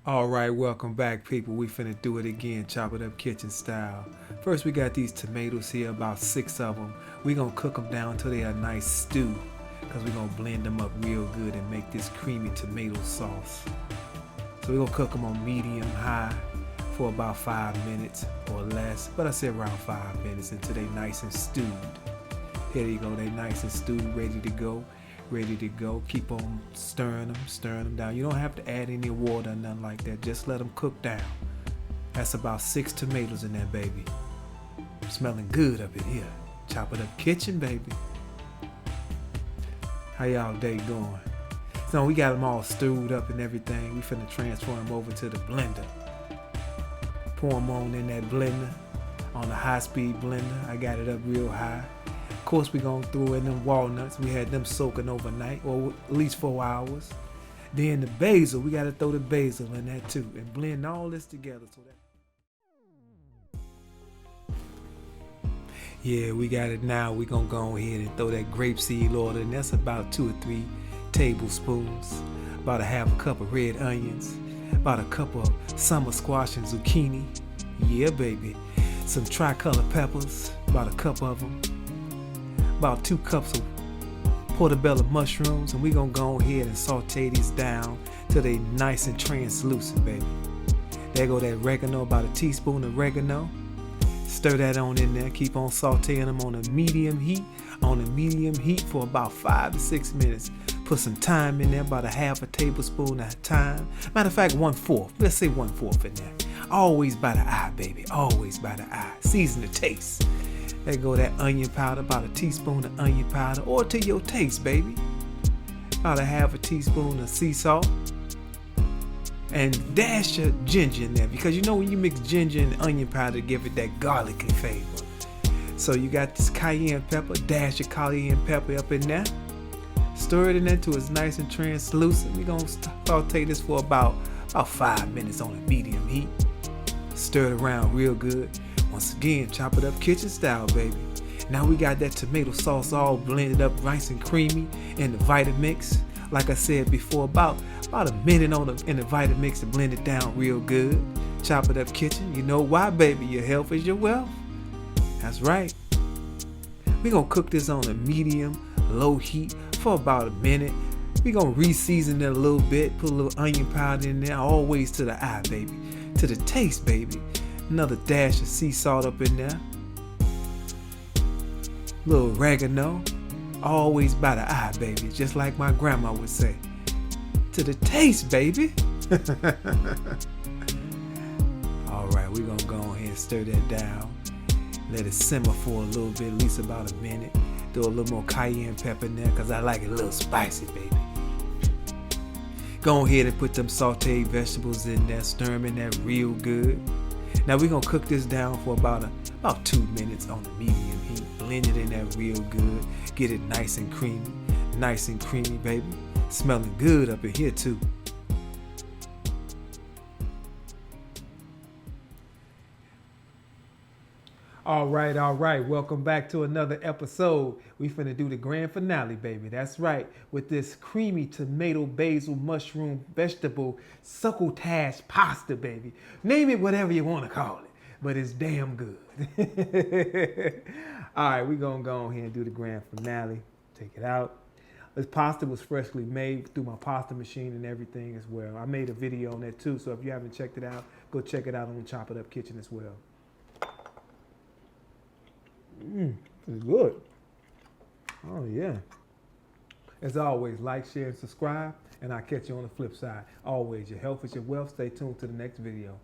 All right, welcome back, people. We finna do it again, chop it up kitchen style. First, we got these tomatoes here, about 6 of them. We gonna cook them down till they are a nice stew, because we gonna blend them up real good and make this creamy tomato sauce. So we gonna cook them on medium high for about 5 minutes or less, but I said around 5 minutes until they nice and stewed. Here you go, they nice and stewed, ready to go. Ready to go. Keep on stirring them down. You don't have to add any water or nothing like that. Just let them cook down. That's about 6 tomatoes in there, baby. Smelling good up in here. Chop it up kitchen, baby. How y'all day going? So we got them all stewed up and everything. We finna transfer them over to the blender. Pour them on in that blender, on the high-speed blender. I got it up real high. Of course, we're going to throw in them walnuts. We had them soaking overnight, or at least 4 hours. Then the basil, we got to throw the basil in that too, and blend all this together. Yeah, we got it now. We're going to go ahead and throw that grapeseed oil in. That's about 2 or 3 tablespoons. About a half a cup of red onions. About a cup of summer squash and zucchini. Yeah, baby. Some tricolor peppers. About a cup of them. About 2 cups of portobello mushrooms, and we're gonna go ahead and saute these down till they nice and translucent, baby. There go that oregano, about a teaspoon of oregano. Stir that on in there. Keep on sauteing them on a medium heat. On a medium heat for about 5 to 6 minutes. Put some thyme in there, about a half a tablespoon of thyme. Matter of fact, 1/4. Let's say 1/4 in there. Always by the eye, baby. Always by the eye. Season the taste. There go that onion powder, about a teaspoon of onion powder, or to your taste, baby. About a half a teaspoon of sea salt. And dash your ginger in there, because you know when you mix ginger and onion powder, give it that garlicky flavor. So you got this cayenne pepper, dash your cayenne pepper up in there. Stir it in there till it's nice and translucent. We're going to saute this for about 5 minutes on a medium heat. Stir it around real good. Once again, chop it up kitchen style, baby. Now we got that tomato sauce all blended up nice and creamy in the Vitamix. Like I said before, about a minute in the Vitamix to blend it down real good. Chop it up kitchen. You know why, baby? Your health is your wealth. That's right. We're going to cook this on a medium, low heat for about a minute. We're going to re-season it a little bit. Put a little onion powder in there. Always to the eye, baby. To the taste, baby. Another dash of sea salt up in there. Little oregano. Always by the eye, baby. Just like my grandma would say. To the taste, baby. Alright, we're going to go ahead and stir that down. Let it simmer for a little bit, at least about a minute. Throw a little more cayenne pepper in there, because I like it a little spicy, baby. Go ahead and put them sauteed vegetables in there. Stir them in there real good. Now we're going to cook this down for about 2 minutes on the medium heat. Blend it in there real good. Get it nice and creamy. Nice and creamy, baby. Smelling good up in here too. All right. Welcome back to another episode. We finna do the grand finale, baby. That's right. With this creamy tomato, basil, mushroom, vegetable, succotash pasta, baby. Name it whatever you want to call it, but it's damn good. All right, we're gonna go ahead and do the grand finale. Take it out. This pasta was freshly made through my pasta machine and everything as well. I made a video on that too, so if you haven't checked it out, go check it out on Chop It Up Kitchen as well. It's good. Oh yeah. As always, like, share, and subscribe, and I'll catch you on the flip side. Always, your health is your wealth. Stay tuned to the next video.